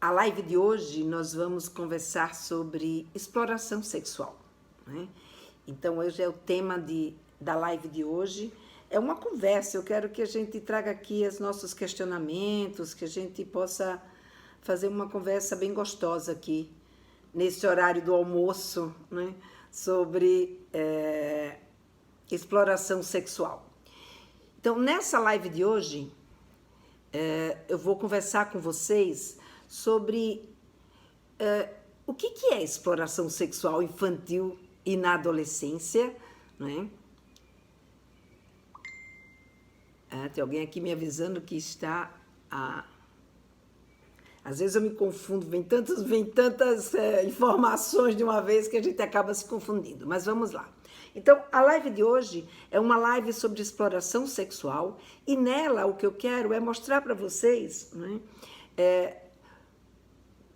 A live de hoje nós vamos conversar sobre exploração sexual, né? Então hoje é o tema da live de hoje. É uma conversa, eu quero que a gente traga aqui os nossos questionamentos, que a gente possa fazer uma conversa bem gostosa aqui, nesse horário do almoço, né? Sobre exploração sexual. Então nessa live de hoje, eu vou conversar com vocês sobre o que é exploração sexual infantil e na adolescência, né? Tem alguém aqui me avisando que está Às vezes eu me confundo, vem tantas informações de uma vez que a gente acaba se confundindo, mas vamos lá. Então, a live de hoje é uma live sobre exploração sexual e nela o que eu quero é mostrar para vocês, né,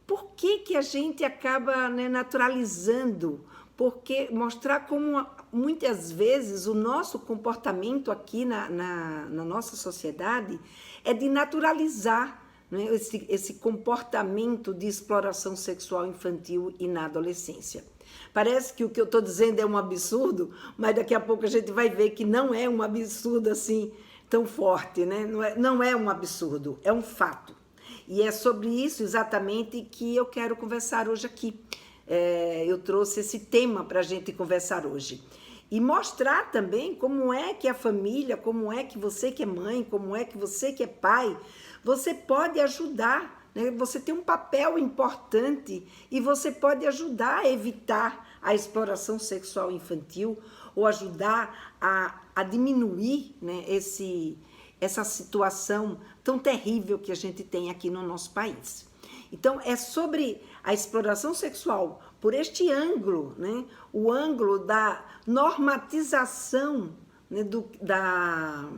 por que a gente acaba, né, naturalizando, porque mostrar como muitas vezes o nosso comportamento aqui na nossa sociedade é de naturalizar, né, esse comportamento de exploração sexual infantil e na adolescência. Parece que o que eu estou dizendo é um absurdo, mas daqui a pouco a gente vai ver que não é um absurdo assim tão forte, né? Não é um absurdo, é um fato. E é sobre isso exatamente que eu quero conversar hoje aqui. Eu trouxe esse tema para a gente conversar hoje. E mostrar também como é que a família, como é que você que é mãe, como é que você que é pai, você pode ajudar, né? Você tem um papel importante e você pode ajudar a evitar a exploração sexual infantil ou ajudar a diminuir, né, essa situação tão terrível que a gente tem aqui no nosso país. Então, é sobre a exploração sexual por este ângulo, né, o ângulo da normatização, né, da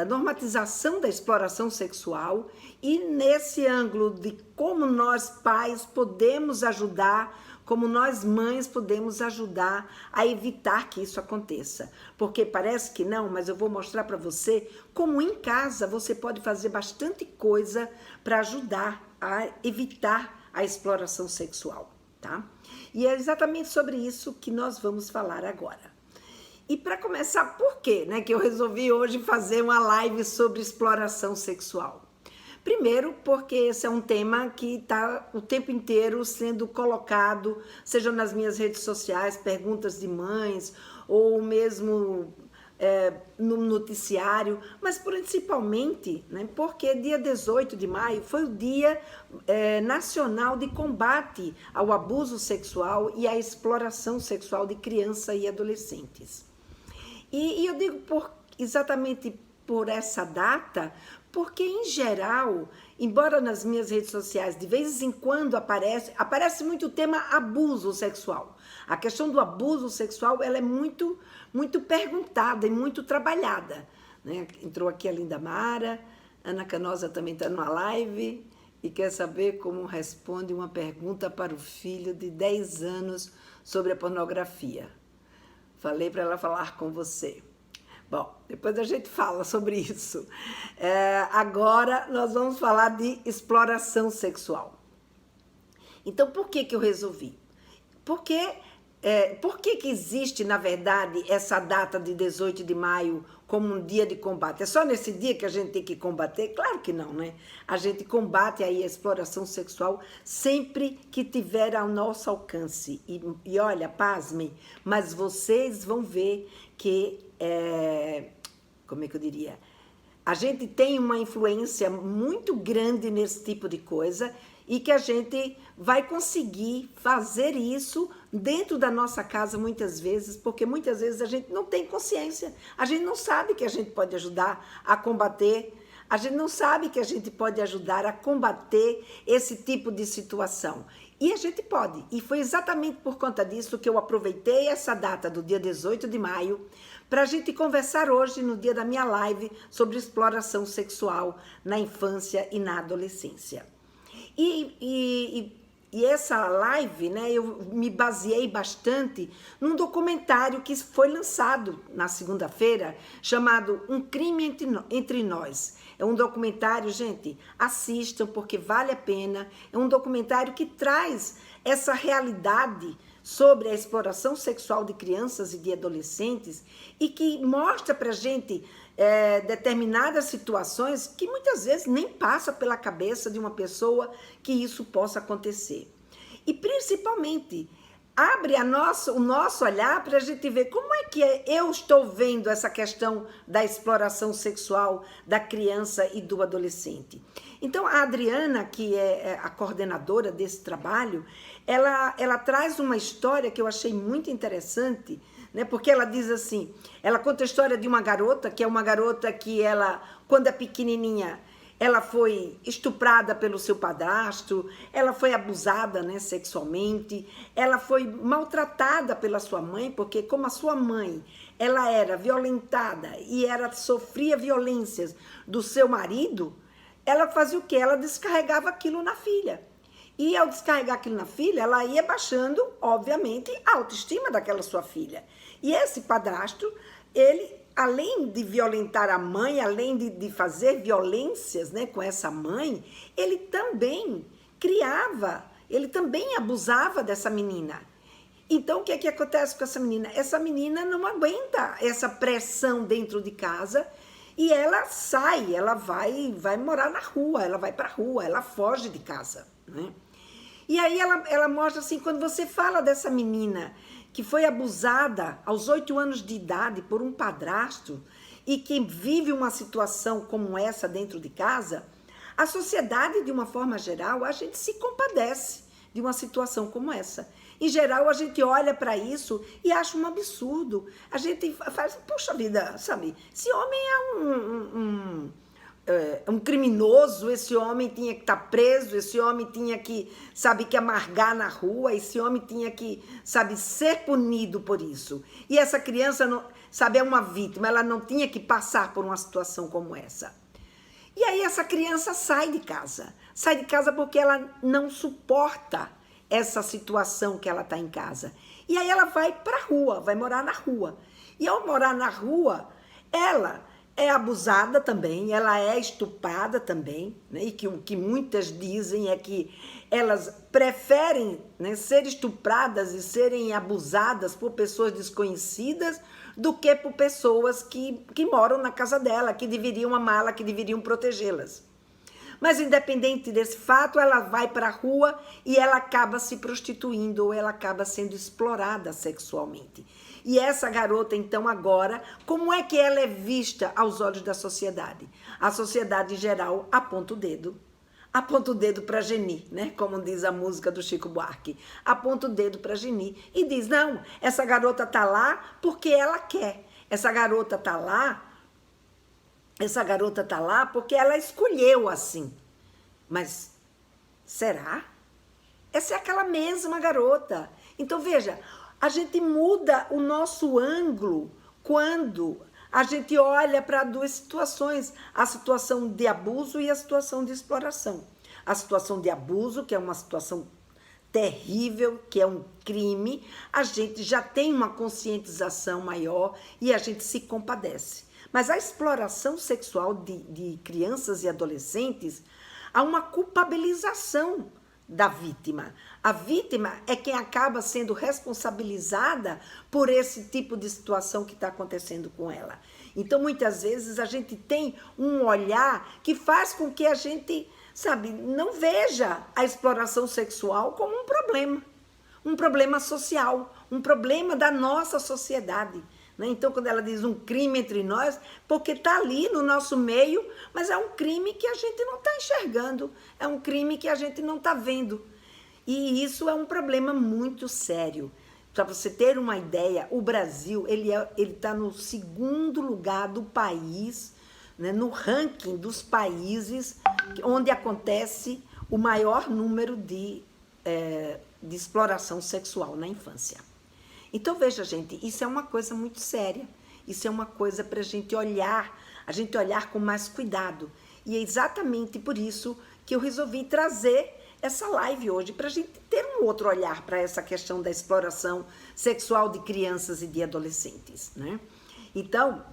normatização da exploração sexual e nesse ângulo de como nós pais podemos ajudar, como nós mães podemos ajudar a evitar que isso aconteça. Porque parece que não, mas eu vou mostrar para você como em casa você pode fazer bastante coisa para ajudar a evitar a exploração sexual, tá? E é exatamente sobre isso que nós vamos falar agora. E para começar, por quê, né, que eu resolvi hoje fazer uma live sobre exploração sexual? Primeiro, porque esse é um tema que está o tempo inteiro sendo colocado, seja nas minhas redes sociais, perguntas de mães, ou mesmo no noticiário, mas principalmente, né, porque dia 18 de maio foi o Dia Nacional de Combate ao Abuso Sexual e à Exploração Sexual de Crianças e Adolescentes. E eu digo exatamente por essa data, porque em geral, embora nas minhas redes sociais de vez em quando aparece muito o tema abuso sexual. A questão do abuso sexual ela é muito, muito perguntada e muito trabalhada, né? Entrou aqui a Linda Mara, Ana Canosa também está numa live e quer saber como responde uma pergunta para o filho de 10 anos sobre a pornografia. Falei para ela falar com você. Bom, depois a gente fala sobre isso. Agora nós vamos falar de exploração sexual. Então, por que eu resolvi? Por que existe, na verdade, essa data de 18 de maio como um dia de combate? É só nesse dia que a gente tem que combater? Claro que não, né? A gente combate aí a exploração sexual sempre que tiver ao nosso alcance. E olha, pasmem, mas vocês vão ver que, como é que eu diria? A gente tem uma influência muito grande nesse tipo de coisa e que a gente vai conseguir fazer isso dentro da nossa casa muitas vezes, porque muitas vezes a gente não tem consciência, a gente não sabe que a gente pode ajudar a combater, a gente não sabe que a gente pode ajudar a combater esse tipo de situação. E a gente pode, e foi exatamente por conta disso que eu aproveitei essa data do dia 18 de maio para a gente conversar hoje, no dia da minha live, sobre exploração sexual na infância e na adolescência. E essa live, né, eu me baseei bastante num documentário que foi lançado na segunda-feira, chamado Um Crime Entre Nós. É um documentário, gente, assistam porque vale a pena. É um documentário que traz essa realidade sobre a exploração sexual de crianças e de adolescentes e que mostra pra gente determinadas situações que muitas vezes nem passa pela cabeça de uma pessoa que isso possa acontecer. E principalmente abre o nosso olhar para a gente ver como é que eu estou vendo essa questão da exploração sexual da criança e do adolescente. Então, a Adriana, que é a coordenadora desse trabalho, ela traz uma história que eu achei muito interessante, né? Porque ela diz assim, ela conta a história de uma garota, que é uma garota que ela, quando é pequenininha, ela foi estuprada pelo seu padrasto, ela foi abusada, né, sexualmente, ela foi maltratada pela sua mãe, porque como a sua mãe, ela era violentada e sofria violências do seu marido, ela fazia o quê? Ela descarregava aquilo na filha. E ao descarregar aquilo na filha, ela ia baixando, obviamente, a autoestima daquela sua filha. E esse padrasto, ele, além de violentar a mãe, além de fazer violências, né, com essa mãe, ele também criava, ele também abusava dessa menina. Então, o que é que acontece com essa menina? Essa menina não aguenta essa pressão dentro de casa e ela sai, ela vai morar na rua, ela vai para a rua, ela foge de casa, né? E aí ela mostra assim, quando você fala dessa menina que foi abusada aos 8 anos de idade por um padrasto e que vive uma situação como essa dentro de casa, a sociedade, de uma forma geral, a gente se compadece de uma situação como essa. Em geral, a gente olha para isso e acha um absurdo. A gente faz, poxa vida, sabe? Esse homem é um criminoso, esse homem tinha que estar preso, esse homem tinha que, sabe, que amargar na rua, esse homem tinha que, sabe, ser punido por isso. E essa criança, não, sabe, é uma vítima, ela não tinha que passar por uma situação como essa. E aí essa criança sai de casa porque ela não suporta essa situação que ela está em casa. E aí ela vai para a rua, vai morar na rua. E ao morar na rua, ela é abusada também, ela é estuprada também, né? E que o que muitas dizem é que elas preferem, né, ser estupradas e serem abusadas por pessoas desconhecidas do que por pessoas que moram na casa dela, que deveriam amá-la, que deveriam protegê-las. Mas independente desse fato, ela vai para a rua e ela acaba se prostituindo ou ela acaba sendo explorada sexualmente. E essa garota, então, agora, como é que ela é vista aos olhos da sociedade? A sociedade, em geral, aponta o dedo. Aponta o dedo para Geni, né? Como diz a música do Chico Buarque. Aponta o dedo para Geni e diz, não, essa garota tá lá porque ela quer. Essa garota tá lá porque ela escolheu assim. Mas será? Essa é aquela mesma garota. Então, veja, a gente muda o nosso ângulo quando a gente olha para duas situações, a situação de abuso e a situação de exploração. A situação de abuso, que é uma situação terrível, que é um crime, a gente já tem uma conscientização maior e a gente se compadece. Mas a exploração sexual de crianças e adolescentes, há uma culpabilização da vítima. A vítima é quem acaba sendo responsabilizada por esse tipo de situação que está acontecendo com ela. Então, muitas vezes, a gente tem um olhar que faz com que a gente, sabe, não veja a exploração sexual como um problema social, um problema da nossa sociedade. Então, quando ela diz um crime entre nós, porque está ali no nosso meio, mas é um crime que a gente não está enxergando, é um crime que a gente não está vendo. E isso é um problema muito sério. Para você ter uma ideia, o Brasil ele está no 2º lugar do país, né, no ranking dos países onde acontece o maior número de exploração sexual na infância. Então, veja, gente, isso é uma coisa muito séria. Isso é uma coisa para a gente olhar com mais cuidado. E é exatamente por isso que eu resolvi trazer essa live hoje, para a gente ter um outro olhar para essa questão da exploração sexual de crianças e de adolescentes, né? Então,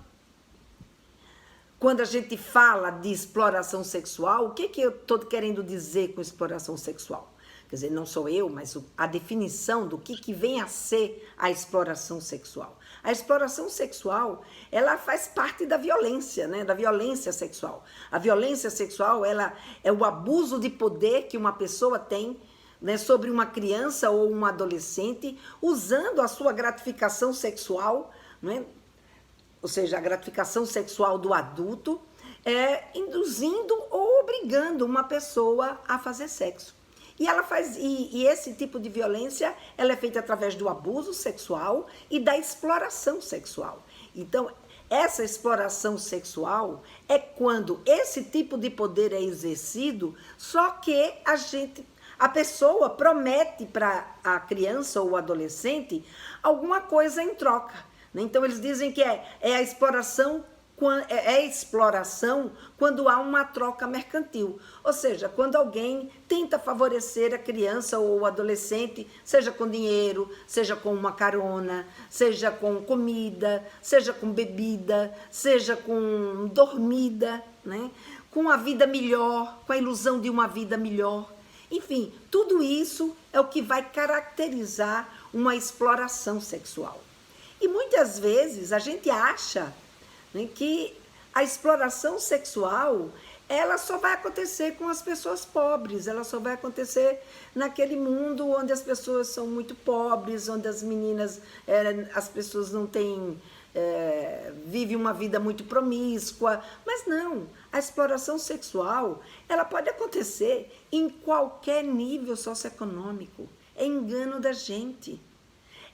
quando a gente fala de exploração sexual, o que eu estou querendo dizer com exploração sexual? Quer dizer, não sou eu, mas a definição do que vem a ser a exploração sexual. A exploração sexual, ela faz parte da violência, né? Da violência sexual. A violência sexual, ela é o abuso de poder que uma pessoa tem, né, sobre uma criança ou um adolescente, usando a sua gratificação sexual, né? Ou seja, a gratificação sexual do adulto, induzindo ou obrigando uma pessoa a fazer sexo. E esse tipo de violência, ela é feita através do abuso sexual e da exploração sexual. Então, essa exploração sexual é quando esse tipo de poder é exercido, só que a pessoa promete para a criança ou o adolescente alguma coisa em troca, né? Então, eles dizem que é a exploração quando há uma troca mercantil, ou seja, quando alguém tenta favorecer a criança ou o adolescente, seja com dinheiro, seja com uma carona, seja com comida, seja com bebida, seja com dormida, né? Com a vida melhor, com a ilusão de uma vida melhor. Enfim, tudo isso é o que vai caracterizar uma exploração sexual. E muitas vezes a gente acha, né, que a exploração sexual, ela só vai acontecer com as pessoas pobres, ela só vai acontecer naquele mundo onde as pessoas são muito pobres, onde as meninas, as pessoas não têm, vivem uma vida muito promíscua. Mas não, a exploração sexual, ela pode acontecer em qualquer nível socioeconômico, é engano da gente.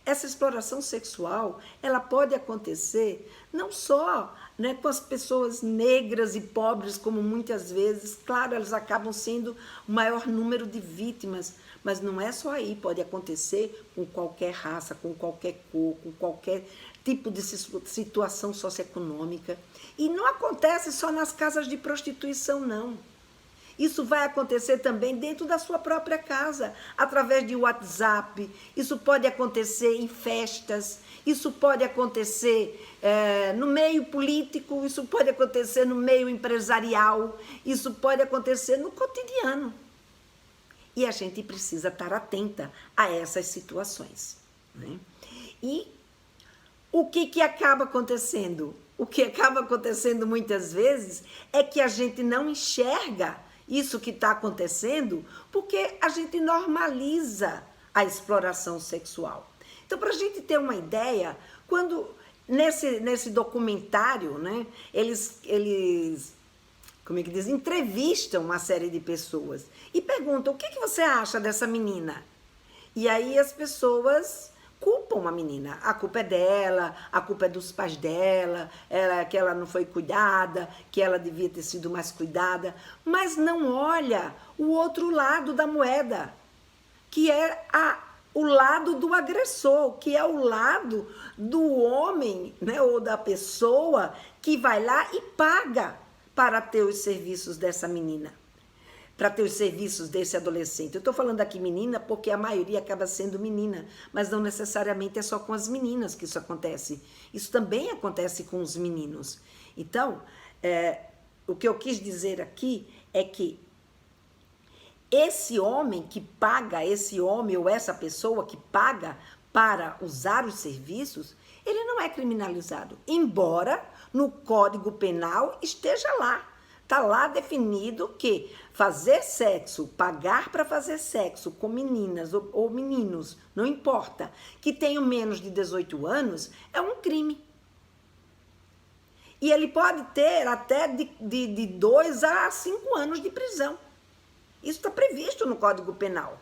Essa exploração sexual, ela pode acontecer não só, né, com as pessoas negras e pobres, como muitas vezes, claro, elas acabam sendo o maior número de vítimas, mas não é só aí, pode acontecer com qualquer raça, com qualquer cor, com qualquer tipo de situação socioeconômica. E não acontece só nas casas de prostituição, não. Isso vai acontecer também dentro da sua própria casa, através de WhatsApp. Isso pode acontecer em festas, isso pode acontecer no meio político, isso pode acontecer no meio empresarial, isso pode acontecer no cotidiano. E a gente precisa estar atenta a essas situações, né? E o que acaba acontecendo? O que acaba acontecendo muitas vezes é que a gente não enxerga isso que está acontecendo, porque a gente normaliza a exploração sexual. Então, para a gente ter uma ideia, quando nesse documentário, né, eles como é que diz, entrevistam uma série de pessoas e perguntam: o que você acha dessa menina? E aí as pessoas culpam a menina. A culpa é dela, a culpa é dos pais dela, que ela não foi cuidada, que ela devia ter sido mais cuidada, mas não olha o outro lado da moeda, que é o lado do agressor, que é o lado do homem, né, ou da pessoa que vai lá e paga para ter os serviços dessa menina, para ter os serviços desse adolescente. Eu estou falando aqui menina porque a maioria acaba sendo menina, mas não necessariamente é só com as meninas que isso acontece. Isso também acontece com os meninos. Então, o que eu quis dizer aqui é que esse homem que paga, esse homem ou essa pessoa que paga para usar os serviços, ele não é criminalizado, embora no Código Penal esteja lá. Está lá definido que fazer sexo, pagar para fazer sexo com meninas ou meninos, não importa, que tenham menos de 18 anos, é um crime. E ele pode ter até de 2 a 5 anos de prisão. Isso está previsto no Código Penal.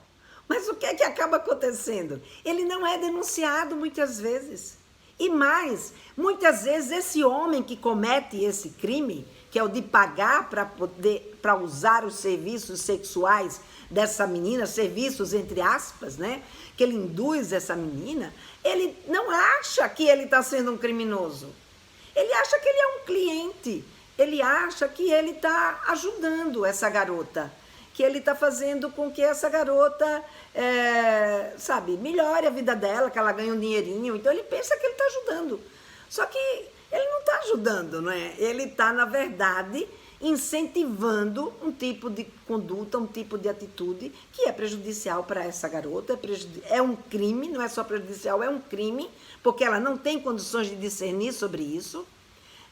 Mas o que é que acaba acontecendo? Ele não é denunciado muitas vezes. E mais, muitas vezes esse homem que comete esse crime, que é o de pagar para usar os serviços sexuais dessa menina, serviços entre aspas, né? Que ele induz essa menina, ele não acha que ele está sendo um criminoso. Ele acha que ele é um cliente, ele acha que ele está ajudando essa garota, que ele está fazendo com que essa garota, melhore a vida dela, que ela ganhe um dinheirinho. Então ele pensa que ele está ajudando. Só que ele não está ajudando, não é? Ele está, na verdade, incentivando um tipo de conduta, um tipo de atitude que é prejudicial para essa garota, é um crime, não é só prejudicial, é um crime, porque ela não tem condições de discernir sobre isso.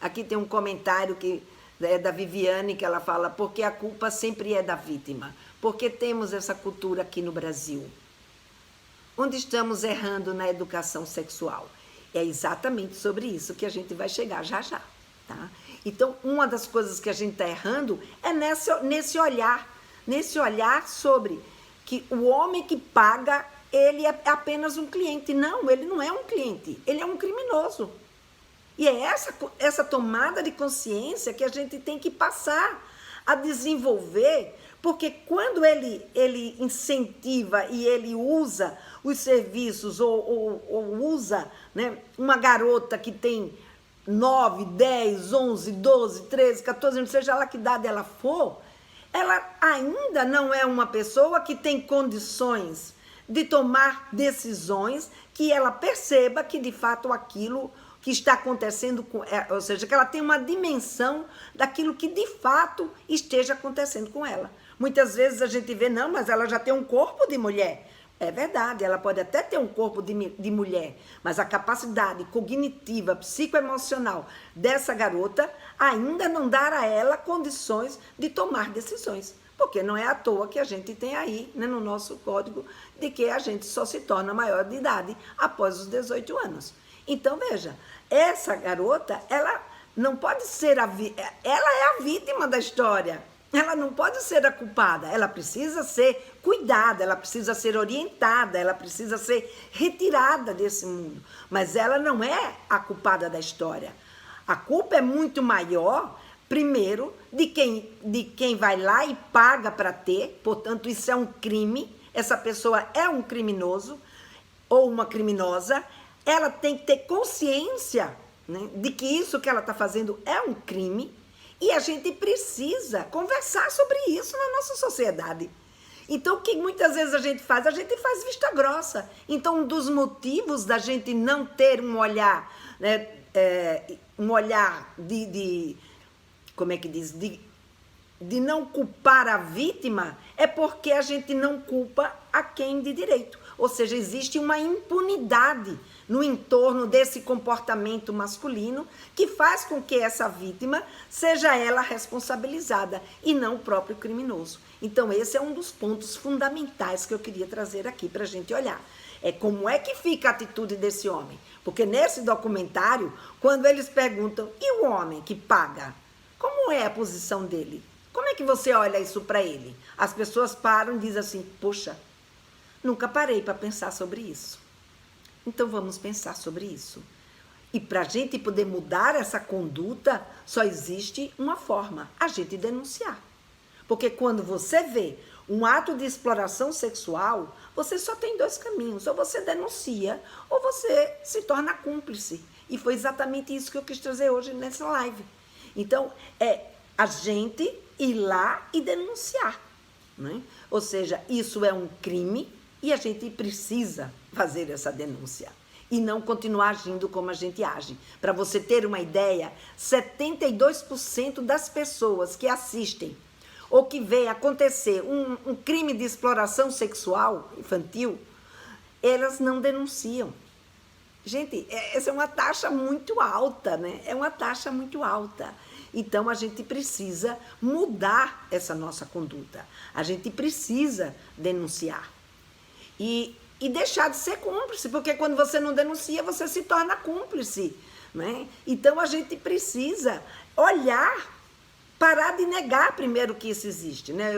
Aqui tem um comentário que é da Viviane, que ela fala, porque a culpa sempre é da vítima, porque temos essa cultura aqui no Brasil, onde estamos errando na educação sexual. É exatamente sobre isso que a gente vai chegar já já, tá? Então, uma das coisas que a gente está errando é nesse olhar sobre que o homem que paga, ele é apenas um cliente. Não, ele não é um cliente, ele é um criminoso. E é essa tomada de consciência que a gente tem que passar a desenvolver, porque quando ele incentiva e ele usa os serviços ou usa, né, uma garota que tem 9, 10, 11, 12, 13, 14 anos, seja lá que idade ela for, ela ainda não é uma pessoa que tem condições de tomar decisões que ela perceba que de fato aquilo que está acontecendo, ou seja, que ela tem uma dimensão daquilo que de fato esteja acontecendo com ela. Muitas vezes a gente vê, não, mas ela já tem um corpo de mulher. É verdade, ela pode até ter um corpo de mulher, mas a capacidade cognitiva, psicoemocional dessa garota ainda não dá a ela condições de tomar decisões. Porque não é à toa que a gente tem aí, né, no nosso código, de que a gente só se torna maior de idade após os 18 anos. Então, veja, essa garota, ela não pode ser ela é a vítima da história. Ela não pode ser a culpada, ela precisa ser cuidada, ela precisa ser orientada, ela precisa ser retirada desse mundo. Mas ela não é a culpada da história. A culpa é muito maior, primeiro, de quem vai lá e paga para ter, portanto, isso é um crime, essa pessoa é um criminoso ou uma criminosa, ela tem que ter consciência, né, de que isso que ela está fazendo é um crime. E a gente precisa conversar sobre isso na nossa sociedade. Então, o que muitas vezes a gente faz? A gente faz vista grossa. Então, um dos motivos da gente não ter um olhar, né, um olhar como é que diz? De não culpar a vítima, é porque a gente não culpa a quem de direito. Ou seja, existe uma impunidade no entorno desse comportamento masculino que faz com que essa vítima seja ela responsabilizada e não o próprio criminoso. Então, esse é um dos pontos fundamentais que eu queria trazer aqui para a gente olhar. É como é que fica a atitude desse homem. Porque nesse documentário, quando eles perguntam, e o homem que paga? Como é a posição dele? Como é que você olha isso para ele? As pessoas param e dizem assim, poxa, nunca parei para pensar sobre isso. Então vamos pensar sobre isso. E para a gente poder mudar essa conduta, só existe uma forma, a gente denunciar. Porque quando você vê um ato de exploração sexual, você só tem dois caminhos, ou você denuncia, ou você se torna cúmplice. E foi exatamente isso que eu quis trazer hoje nessa live. Então, é a gente ir lá e denunciar, né? Ou seja, isso é um crime e a gente precisa fazer essa denúncia e não continuar agindo como a gente age. Para você ter uma ideia, 72% das pessoas que assistem ou que veem acontecer um crime de exploração sexual infantil, elas não denunciam. Gente, essa é uma taxa muito alta, né? É uma taxa muito alta. Então, a gente precisa mudar essa nossa conduta. A gente precisa denunciar. E deixar de ser cúmplice, porque quando você não denuncia, você se torna cúmplice, né? Então, a gente precisa olhar, parar de negar primeiro que isso existe, né?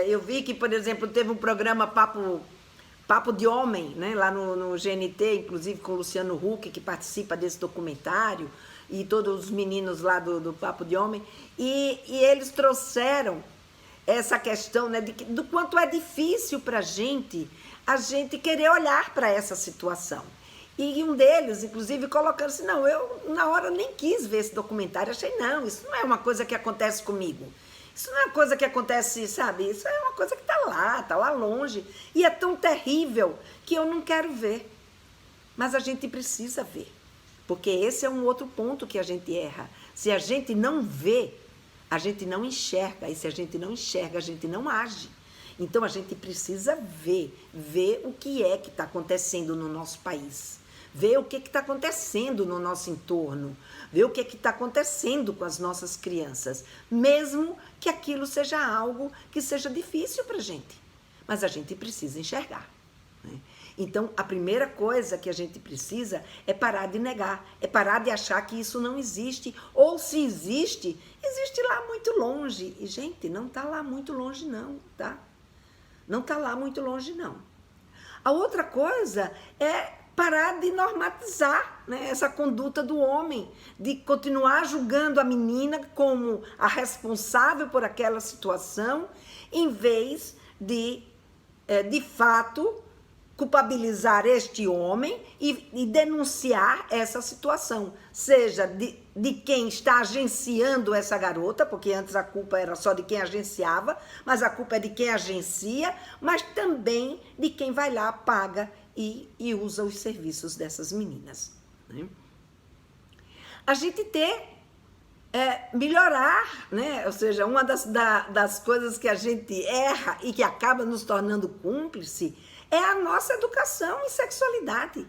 Eu vi que, por exemplo, teve um programa Papo de Homem, né? Lá no GNT, inclusive com o Luciano Huck, que participa desse documentário, e todos os meninos lá do Papo de Homem, e eles trouxeram essa questão, né, do quanto é difícil para a gente querer olhar para essa situação. E um deles, inclusive, colocando assim, não, eu na hora nem quis ver esse documentário, achei, não, isso não é uma coisa que acontece comigo. Isso não é uma coisa que acontece, sabe? Isso é uma coisa que está lá longe. E é tão terrível que eu não quero ver. Mas a gente precisa ver. Porque esse é um outro ponto que a gente erra. Se a gente não vê, a gente não enxerga. E se a gente não enxerga, a gente não age. Então, a gente precisa ver o que é que está acontecendo no nosso país. Ver o que está acontecendo no nosso entorno. Ver o que está acontecendo com as nossas crianças. Mesmo que aquilo seja algo que seja difícil para a gente. Mas a gente precisa enxergar, né? Então, a primeira coisa que a gente precisa é parar de negar, é parar de achar que isso não existe, ou se existe, existe lá muito longe. E, gente, não está lá muito longe não, tá? Não está lá muito longe não. A outra coisa é parar de normatizar, né, essa conduta do homem, de continuar julgando a menina como a responsável por aquela situação, em vez de fato, culpabilizar este homem e denunciar essa situação, seja de quem está agenciando essa garota, porque antes a culpa era só de quem agenciava, mas a culpa é de quem agencia, mas também de quem vai lá, paga e usa os serviços dessas meninas, né? A gente melhorar, né? Ou seja, uma das coisas que a gente erra e que acaba nos tornando cúmplice é a nossa educação em sexualidade,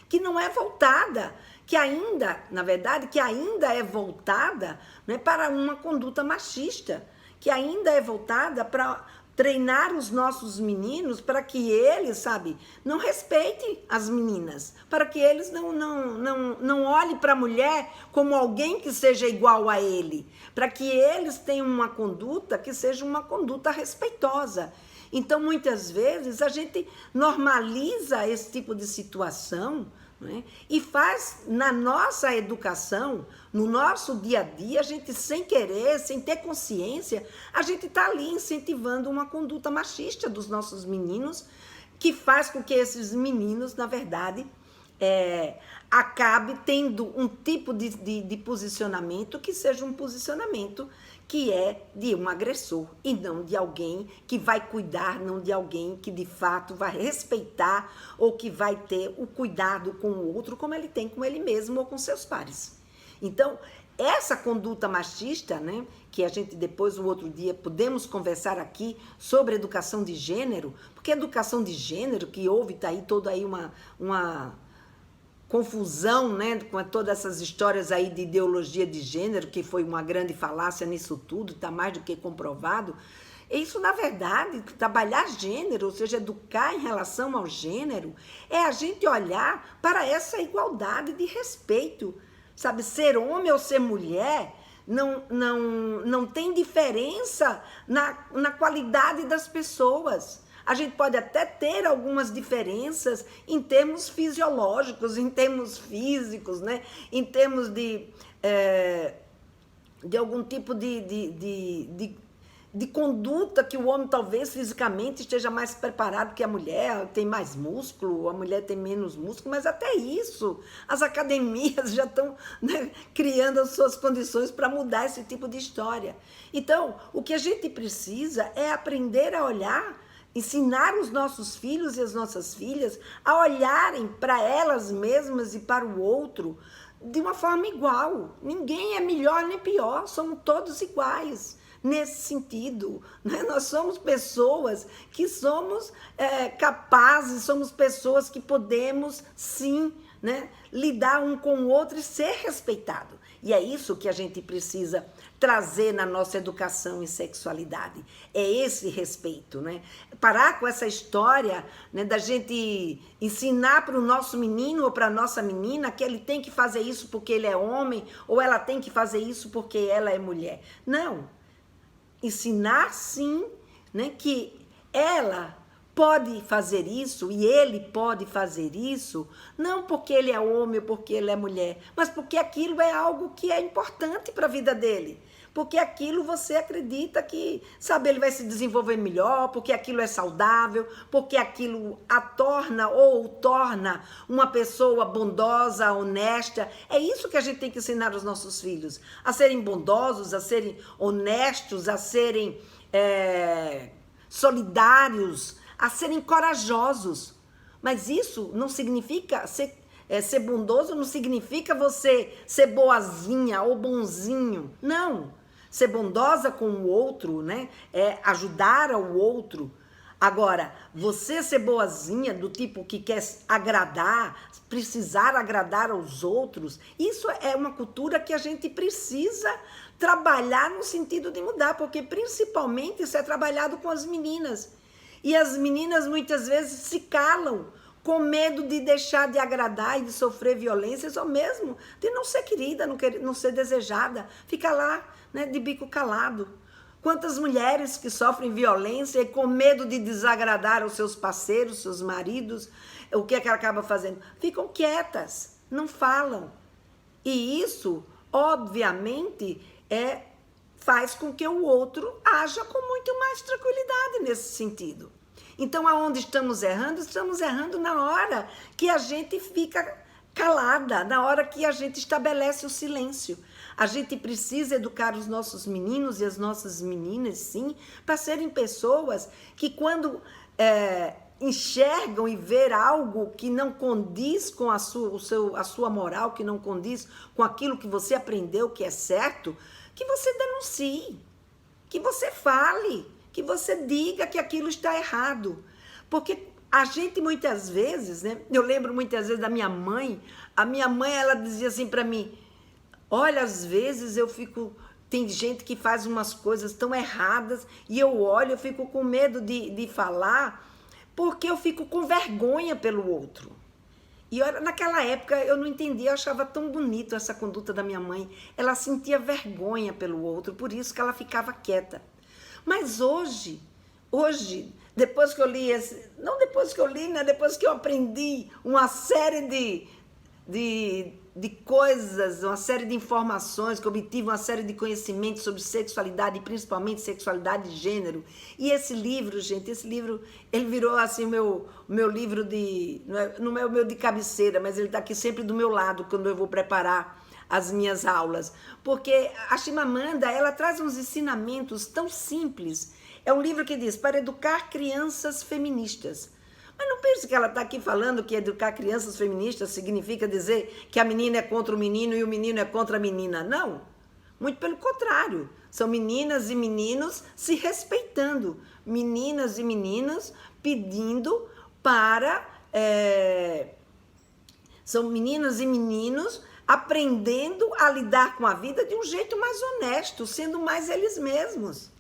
que não é voltada, que ainda, na verdade, que ainda é voltada, né, para uma conduta machista, que ainda é voltada para treinar os nossos meninos para que eles, sabe, não respeitem as meninas, para que eles não olhem para a mulher como alguém que seja igual a ele, para que eles tenham uma conduta que seja uma conduta respeitosa. Então, muitas vezes, a gente normaliza esse tipo de situação, né? E faz na nossa educação, no nosso dia a dia, a gente sem querer, sem ter consciência, a gente está ali incentivando uma conduta machista dos nossos meninos, que faz com que esses meninos, na verdade, acabe tendo um tipo de posicionamento que seja um posicionamento que é de um agressor e não de alguém que vai cuidar, não de alguém que de fato vai respeitar ou que vai ter o cuidado com o outro como ele tem com ele mesmo ou com seus pares. Então, essa conduta machista, né, que a gente depois, um outro dia, podemos conversar aqui sobre educação de gênero, porque educação de gênero, que houve, tá aí toda aí uma confusão, né, com todas essas histórias aí de ideologia de gênero, que foi uma grande falácia nisso tudo, está mais do que comprovado. Isso, na verdade, trabalhar gênero, ou seja, educar em relação ao gênero, é a gente olhar para essa igualdade de respeito, sabe? Ser homem ou ser mulher não tem diferença na qualidade das pessoas. A gente pode até ter algumas diferenças em termos fisiológicos, em termos físicos, né? Em termos de algum tipo de conduta que o homem talvez fisicamente esteja mais preparado que a mulher, tem mais músculo, a mulher tem menos músculo, mas até isso, as academias já estão, né, criando as suas condições para mudar esse tipo de história. Então, o que a gente precisa é aprender a olhar, ensinar os nossos filhos e as nossas filhas a olharem para elas mesmas e para o outro de uma forma igual. Ninguém é melhor nem pior, somos todos iguais nesse sentido, né? Nós somos pessoas que somos capazes, somos pessoas que podemos sim, né, lidar um com o outro e ser respeitado. E é isso que a gente precisa trazer na nossa educação em sexualidade. É esse respeito, né? Parar com essa história, né, da gente ensinar para o nosso menino ou para a nossa menina que ele tem que fazer isso porque ele é homem ou ela tem que fazer isso porque ela é mulher. Não. Ensinar sim, né, que ela pode fazer isso e ele pode fazer isso, não porque ele é homem ou porque ele é mulher, mas porque aquilo é algo que é importante para a vida dele. Porque aquilo você acredita que, sabe, ele vai se desenvolver melhor, porque aquilo é saudável, porque aquilo a torna ou torna uma pessoa bondosa, honesta. É isso que a gente tem que ensinar aos nossos filhos, a serem bondosos, a serem honestos, a serem solidários, a serem corajosos. Mas isso não significa Ser bondoso não significa você ser boazinha ou bonzinho. Não. Ser bondosa com o outro, né? É ajudar ao outro. Agora, você ser boazinha, do tipo que quer agradar, precisar agradar aos outros, isso é uma cultura que a gente precisa trabalhar no sentido de mudar, porque principalmente isso é trabalhado com as meninas. E as meninas muitas vezes se calam, com medo de deixar de agradar e de sofrer violências, ou mesmo de não ser querida, não ser desejada, fica lá, né, de bico calado. Quantas mulheres que sofrem violência e com medo de desagradar aos seus parceiros, seus maridos, o que é que ela acaba fazendo? Ficam quietas, não falam. E isso, obviamente, faz com que o outro haja com muito mais tranquilidade nesse sentido. Então, aonde estamos errando? Estamos errando na hora que a gente fica calada, na hora que a gente estabelece o silêncio. A gente precisa educar os nossos meninos e as nossas meninas, sim, para serem pessoas que quando enxergam e ver algo que não condiz com a sua moral, que não condiz com aquilo que você aprendeu que é certo, que você denuncie, que você fale, que você diga que aquilo está errado. Porque a gente muitas vezes, né? Eu lembro muitas vezes da minha mãe, a minha mãe, ela dizia assim para mim, olha, às vezes eu fico, tem gente que faz umas coisas tão erradas e eu olho, eu fico com medo de falar, porque eu fico com vergonha pelo outro. E olha, naquela época eu não entendia, eu achava tão bonito essa conduta da minha mãe. Ela sentia vergonha pelo outro, por isso que ela ficava quieta. Mas hoje, depois que eu li não depois que eu li, né? Depois que eu aprendi uma série de coisas, uma série de informações, que eu obtive uma série de conhecimentos sobre sexualidade, e principalmente sexualidade de gênero. E esse livro, gente, ele virou assim o meu livro não é o meu de cabeceira, mas ele está aqui sempre do meu lado quando eu vou preparar as minhas aulas. Porque a Chimamanda, ela traz uns ensinamentos tão simples. É um livro que diz, para educar crianças feministas. Mas não pense que ela está aqui falando que educar crianças feministas significa dizer que a menina é contra o menino e o menino é contra a menina. Não. Muito pelo contrário. São meninas e meninos se respeitando. Meninas e meninos pedindo para... São meninas e meninos aprendendo a lidar com a vida de um jeito mais honesto, sendo mais eles mesmos.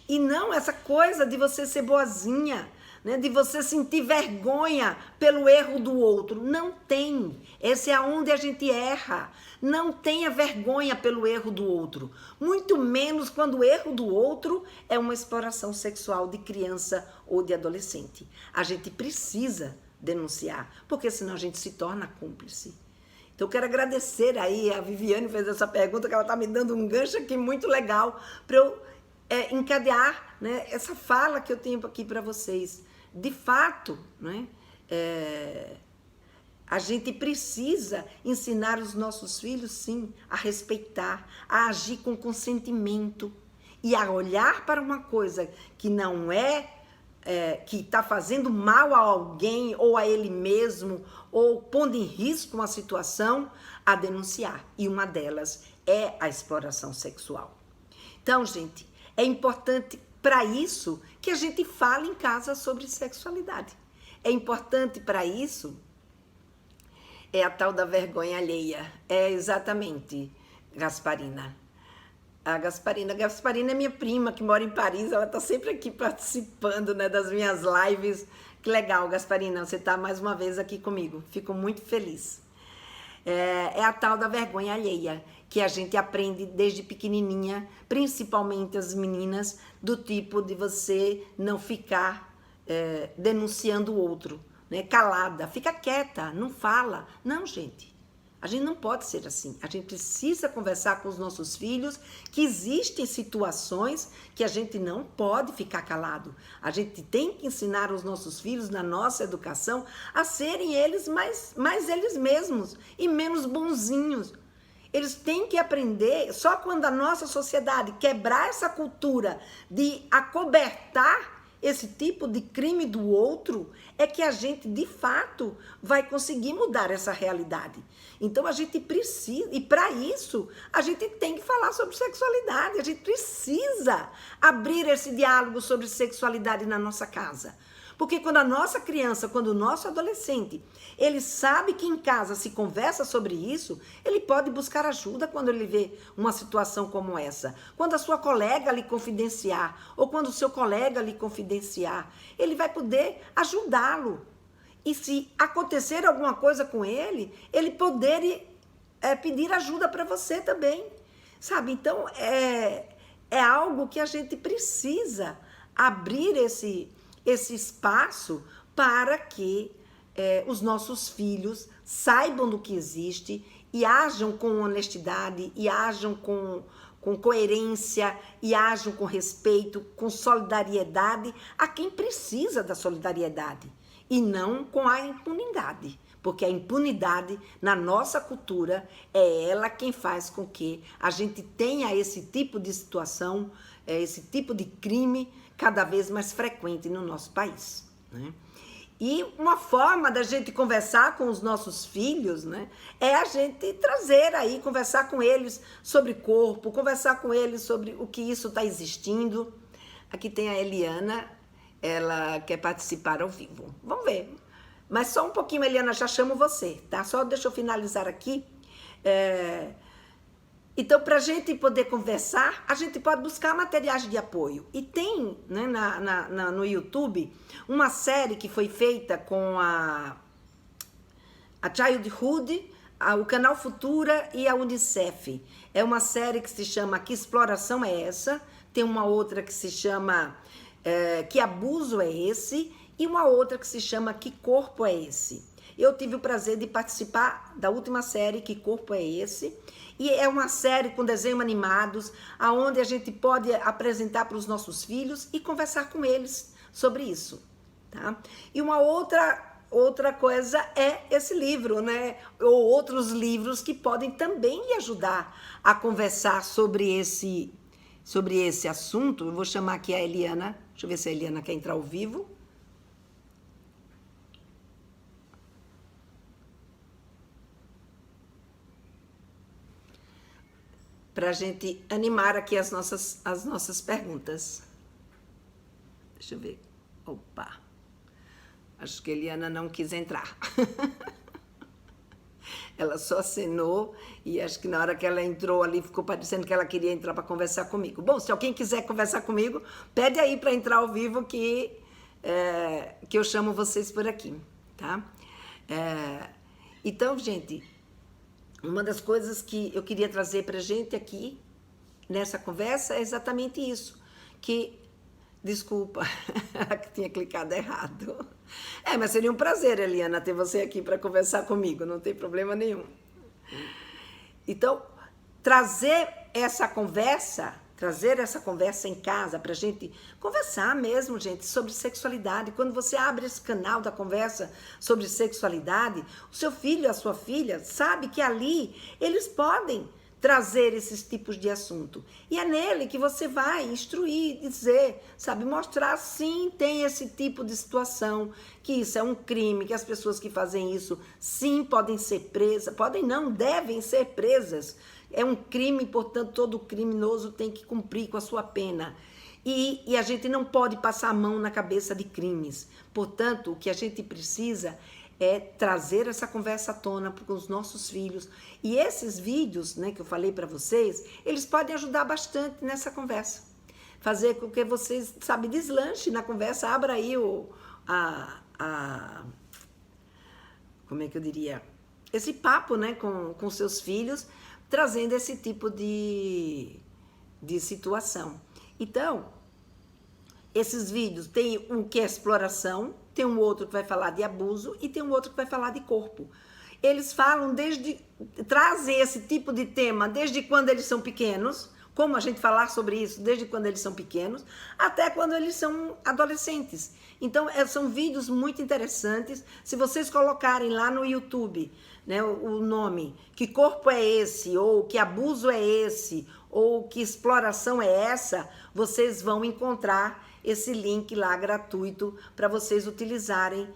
E não essa coisa de você ser boazinha, né, de você sentir vergonha pelo erro do outro. Não tem. Esse é onde a gente erra. Não tenha vergonha pelo erro do outro. Muito menos quando o erro do outro é uma exploração sexual de criança ou de adolescente. A gente precisa denunciar, porque senão a gente se torna cúmplice. Então, eu quero agradecer aí, a Viviane fez essa pergunta, que ela está me dando um gancho aqui muito legal para eu encadear, né, essa fala que eu tenho aqui para vocês. De fato, né, a gente precisa ensinar os nossos filhos, sim, a respeitar, a agir com consentimento e a olhar para uma coisa que não que está fazendo mal a alguém ou a ele mesmo, ou pondo em risco uma situação, a denunciar. E uma delas é a exploração sexual. Então, gente, é importante para isso que a gente fale em casa sobre sexualidade. É importante para isso, a tal da vergonha alheia. Exatamente, Gasparina. A Gasparina é minha prima, que mora em Paris, ela está sempre aqui participando, né, das minhas lives. Que legal, Gasparina, você está mais uma vez aqui comigo, fico muito feliz. É a tal da vergonha alheia, que a gente aprende desde pequenininha, principalmente as meninas, do tipo de você não ficar denunciando o outro, né, calada, fica quieta, não fala. Não, gente. A gente não pode ser assim. A gente precisa conversar com os nossos filhos que existem situações que a gente não pode ficar calado. A gente tem que ensinar os nossos filhos, na nossa educação, a serem eles mais eles mesmos e menos bonzinhos. Eles têm que aprender, só quando a nossa sociedade quebrar essa cultura de acobertar esse tipo de crime do outro, é que a gente, de fato, vai conseguir mudar essa realidade. Então, a gente precisa, e para isso, a gente tem que falar sobre sexualidade, a gente precisa abrir esse diálogo sobre sexualidade na nossa casa. Porque quando a nossa criança, quando o nosso adolescente, ele sabe que em casa se conversa sobre isso, ele pode buscar ajuda quando ele vê uma situação como essa. Quando a sua colega lhe confidenciar, ou quando o seu colega lhe confidenciar, ele vai poder ajudá-lo. E se acontecer alguma coisa com ele, ele poder pedir ajuda para você também. Sabe? Então, é algo que a gente precisa abrir esse espaço para que os nossos filhos saibam do que existe e ajam com honestidade, e ajam com coerência, e ajam com respeito, com solidariedade a quem precisa da solidariedade, e não com a impunidade. Porque a impunidade, na nossa cultura, é ela quem faz com que a gente tenha esse tipo de situação, esse tipo de crime cada vez mais frequente no nosso país, né? E uma forma da gente conversar com os nossos filhos, né, é a gente trazer aí, conversar com eles sobre corpo, conversar com eles sobre o que isso está existindo. Aqui tem a Eliana, ela quer participar ao vivo. Vamos ver. Mas só um pouquinho, Eliana, já chamo você, tá? Só deixa eu finalizar aqui. Então, para a gente poder conversar, a gente pode buscar materiais de apoio. E tem, né, no YouTube uma série que foi feita com a Childhood, o Canal Futura e a Unicef. É uma série que se chama Que Exploração é Essa? Tem uma outra que se chama Que Abuso é Esse? E uma outra que se chama Que Corpo é Esse? Eu tive o prazer de participar da última série, Que Corpo é Esse? E é uma série com desenhos animados, onde a gente pode apresentar para os nossos filhos e conversar com eles sobre isso, tá? E uma outra coisa é esse livro, né? Ou outros livros que podem também lhe ajudar a conversar sobre esse assunto. Eu vou chamar aqui a Eliana. Deixa eu ver se a Eliana quer entrar ao vivo. Para a gente animar aqui as nossas perguntas. Deixa eu ver. Opa! Acho que a Eliana não quis entrar. Ela só acenou e acho que na hora que ela entrou ali ficou parecendo que ela queria entrar para conversar comigo. Bom, se alguém quiser conversar comigo, pede aí para entrar ao vivo que eu chamo vocês por aqui, tá? Então, gente, uma das coisas que eu queria trazer para a gente aqui, nessa conversa, é exatamente isso. Desculpa, que tinha clicado errado. Mas seria um prazer, Eliana, ter você aqui para conversar comigo, não tem problema nenhum. Então, trazer essa conversa em casa para a gente conversar mesmo, gente, sobre sexualidade. Quando você abre esse canal da conversa sobre sexualidade, o seu filho, a sua filha, sabe que ali eles podem trazer esses tipos de assunto. E é nele que você vai instruir, dizer, sabe, mostrar, sim, tem esse tipo de situação, que isso é um crime, que as pessoas que fazem isso, sim, podem ser presas, podem não, devem ser presas. É um crime, portanto, todo criminoso tem que cumprir com a sua pena. E a gente não pode passar a mão na cabeça de crimes. Portanto, o que a gente precisa é trazer essa conversa à tona com os nossos filhos. E esses vídeos, né, que eu falei para vocês, eles podem ajudar bastante nessa conversa. Fazer com que vocês, sabe, deslanche na conversa, abra aí como é que eu diria? Esse papo, né, com seus filhos, trazendo esse tipo de situação. Então, esses vídeos tem um que é exploração, tem um outro que vai falar de abuso e tem um outro que vai falar de corpo. Eles falam trazem esse tipo de tema desde quando eles são pequenos, como a gente falar sobre isso desde quando eles são pequenos, até quando eles são adolescentes. Então, são vídeos muito interessantes. Se vocês colocarem lá no YouTube, né, o nome, Que Corpo é Esse? Ou Que Abuso é Esse? Ou Que Exploração é Essa? Vocês vão encontrar esse link lá gratuito para vocês utilizarem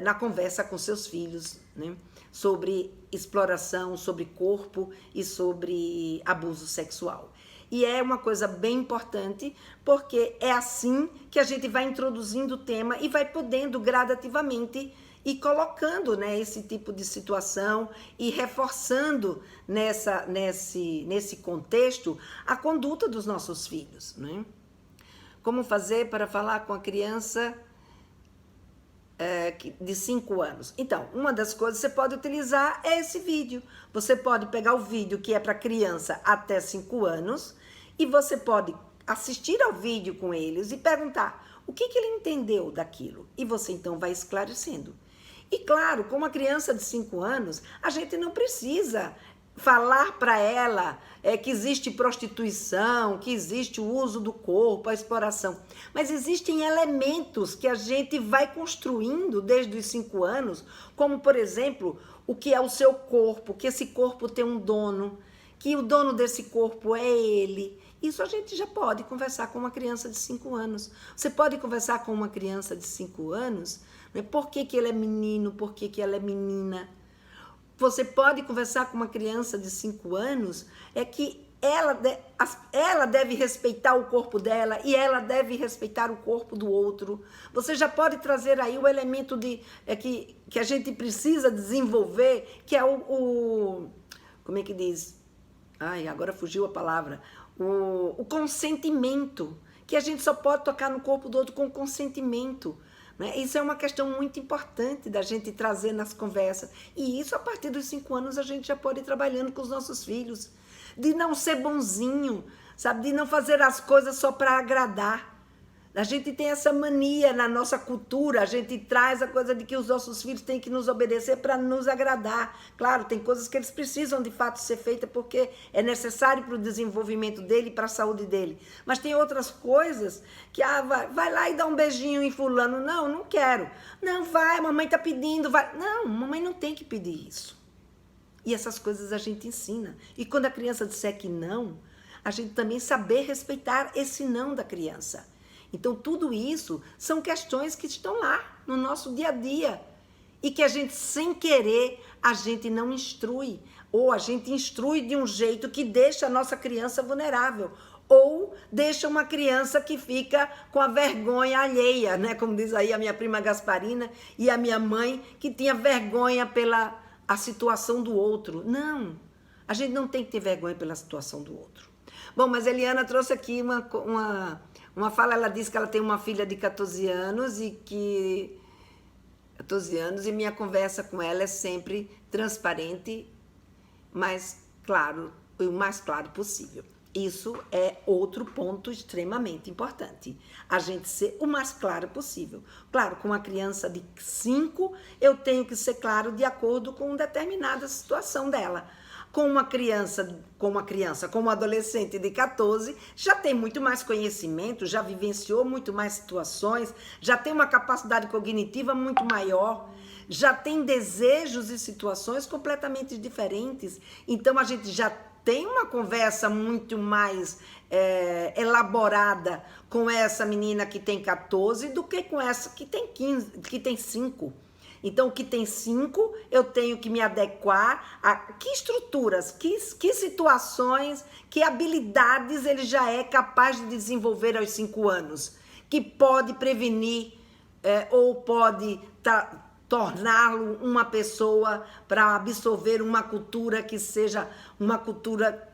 na conversa com seus filhos, né? Sobre exploração, sobre corpo e sobre abuso sexual. E é uma coisa bem importante, porque é assim que a gente vai introduzindo o tema e vai podendo gradativamente ir colocando, né, esse tipo de situação e reforçando nesse contexto a conduta dos nossos filhos, né? Como fazer para falar com a criança de 5 anos? Então, uma das coisas que você pode utilizar é esse vídeo. Você pode pegar o vídeo que é para criança até 5 anos e você pode assistir ao vídeo com eles e perguntar o que ele entendeu daquilo. E você então vai esclarecendo. E claro, com uma criança de 5 anos, a gente não precisa falar para ela que existe prostituição, que existe o uso do corpo, a exploração. Mas existem elementos que a gente vai construindo desde os 5 anos, como, por exemplo, o que é o seu corpo, que esse corpo tem um dono, que o dono desse corpo é ele. Isso a gente já pode conversar com uma criança de 5 anos. Você pode conversar com uma criança de 5 anos, né? Por que ele é menino, por que ela é menina. Você pode conversar com uma criança de 5 anos, que ela deve respeitar o corpo dela e ela deve respeitar o corpo do outro. Você já pode trazer aí o elemento que a gente precisa desenvolver, que é como é que diz? Ai, agora fugiu a palavra. O consentimento, que a gente só pode tocar no corpo do outro com consentimento. Né? Isso é uma questão muito importante da gente trazer nas conversas. E isso, a partir dos 5 anos, a gente já pode ir trabalhando com os nossos filhos. De não ser bonzinho, sabe? De não fazer as coisas só para agradar. A gente tem essa mania na nossa cultura, a gente traz a coisa de que os nossos filhos têm que nos obedecer para nos agradar. Claro, tem coisas que eles precisam de fato ser feitas porque é necessário para o desenvolvimento dele e para a saúde dele. Mas tem outras coisas que, vai lá e dá um beijinho em fulano. Não, não quero. Não, vai, mamãe está pedindo, vai. Não, mamãe não tem que pedir isso. E essas coisas a gente ensina. E quando a criança disser que não, a gente também saber respeitar esse não da criança. Então, tudo isso são questões que estão lá no nosso dia a dia e que a gente, sem querer, a gente não instrui. Ou a gente instrui de um jeito que deixa a nossa criança vulnerável. Ou deixa uma criança que fica com a vergonha alheia, né? Como diz aí a minha prima Gasparina e a minha mãe, que tinha vergonha pela a situação do outro. Não, a gente não tem que ter vergonha pela situação do outro. Bom, mas a Eliana trouxe aqui uma fala. Ela disse que ela tem uma filha de 14 anos e minha conversa com ela é sempre transparente, mas claro, o mais claro possível. Isso é outro ponto extremamente importante. A gente ser o mais claro possível. Claro, com uma criança de 5, eu tenho que ser claro de acordo com determinada situação dela. Com um adolescente de 14, já tem muito mais conhecimento, já vivenciou muito mais situações, já tem uma capacidade cognitiva muito maior, já tem desejos e situações completamente diferentes. Então, a gente já tem uma conversa muito mais elaborada com essa menina que tem 14 do que com essa que tem 15, que tem 5. Então, o que tem 5, eu tenho que me adequar a que estruturas, que situações, que habilidades ele já é capaz de desenvolver aos 5 anos, que pode prevenir ou pode torná-lo uma pessoa para absorver uma cultura que seja uma cultura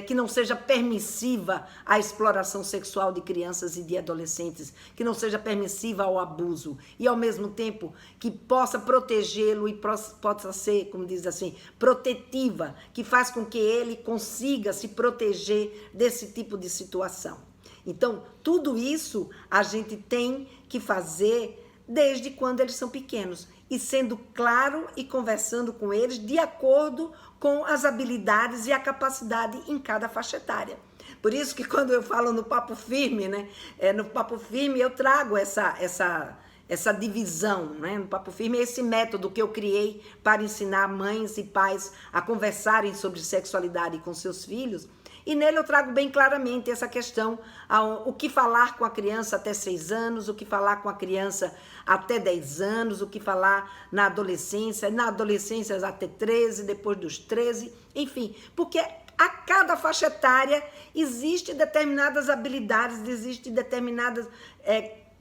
que não seja permissiva à exploração sexual de crianças e de adolescentes, que não seja permissiva ao abuso e, ao mesmo tempo, que possa protegê-lo e possa ser, como diz assim, protetiva, que faz com que ele consiga se proteger desse tipo de situação. Então, tudo isso a gente tem que fazer desde quando eles são pequenos e sendo claro e conversando com eles de acordo com as habilidades e a capacidade em cada faixa etária. Por isso que quando eu falo no Papo Firme, né, no Papo Firme eu trago essa divisão, né? No Papo Firme é esse método que eu criei para ensinar mães e pais a conversarem sobre sexualidade com seus filhos E nele eu trago bem claramente essa questão, o que falar com a criança até 6 anos, o que falar com a criança até 10 anos, o que falar na adolescência até 13, depois dos 13, enfim, porque a cada faixa etária existe determinadas habilidades, existe determinadas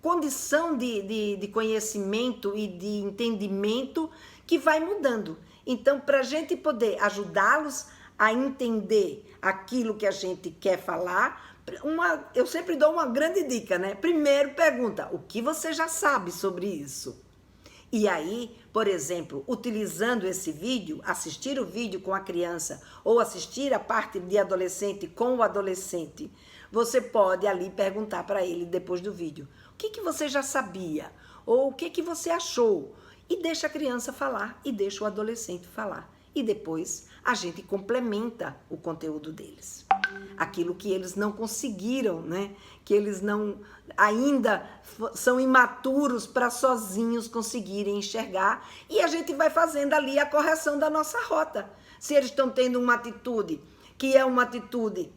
condição de conhecimento e de entendimento que vai mudando. Então, para a gente poder ajudá-los a entender aquilo que a gente quer falar, eu sempre dou uma grande dica, né? Primeiro pergunta, o que você já sabe sobre isso? E aí, por exemplo, utilizando esse vídeo, assistir o vídeo com a criança ou assistir a parte de adolescente com o adolescente, você pode ali perguntar para ele depois do vídeo, o que você já sabia? Ou o que você achou? E deixa a criança falar e deixa o adolescente falar. E depois a gente complementa o conteúdo deles. Aquilo que eles não conseguiram, né? Que eles não ainda são imaturos para sozinhos conseguirem enxergar. E a gente vai fazendo ali a correção da nossa rota. Se eles estão tendo uma atitude que é uma atitude,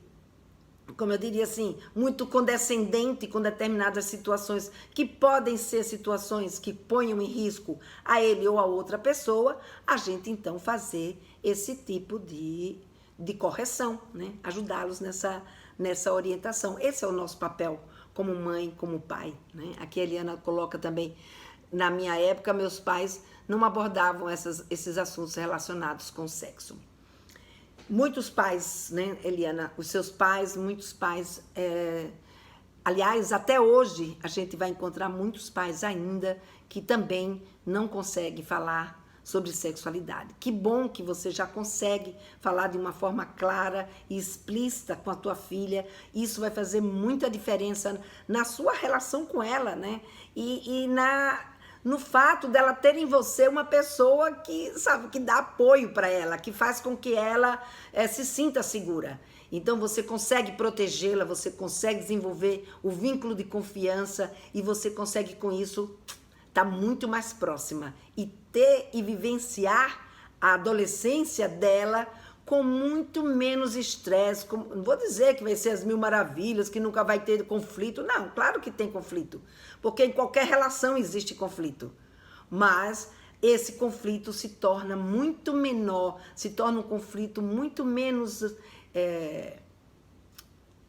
como eu diria assim, muito condescendente com determinadas situações que podem ser situações que ponham em risco a ele ou a outra pessoa, a gente então fazer esse tipo de correção, né? Ajudá-los nessa orientação. Esse é o nosso papel como mãe, como pai, né? Aqui a Eliana coloca também, na minha época, meus pais não abordavam esses assuntos relacionados com sexo. Muitos pais, né, Eliana, os seus pais, muitos pais, aliás, até hoje a gente vai encontrar muitos pais ainda que também não conseguem falar sobre sexualidade. Que bom que você já consegue falar de uma forma clara e explícita com a tua filha. Isso vai fazer muita diferença na sua relação com ela, né? E no fato dela ter em você uma pessoa que, sabe, que dá apoio para ela, que faz com que ela se sinta segura. Então você consegue protegê-la, você consegue desenvolver o vínculo de confiança e você consegue com isso estar muito mais próxima e ter e vivenciar a adolescência dela com muito menos estresse. Não vou dizer que vai ser as mil maravilhas, que nunca vai ter conflito. Não, claro que tem conflito, porque em qualquer relação existe conflito. Mas esse conflito se torna muito menor, se torna um conflito muito menos,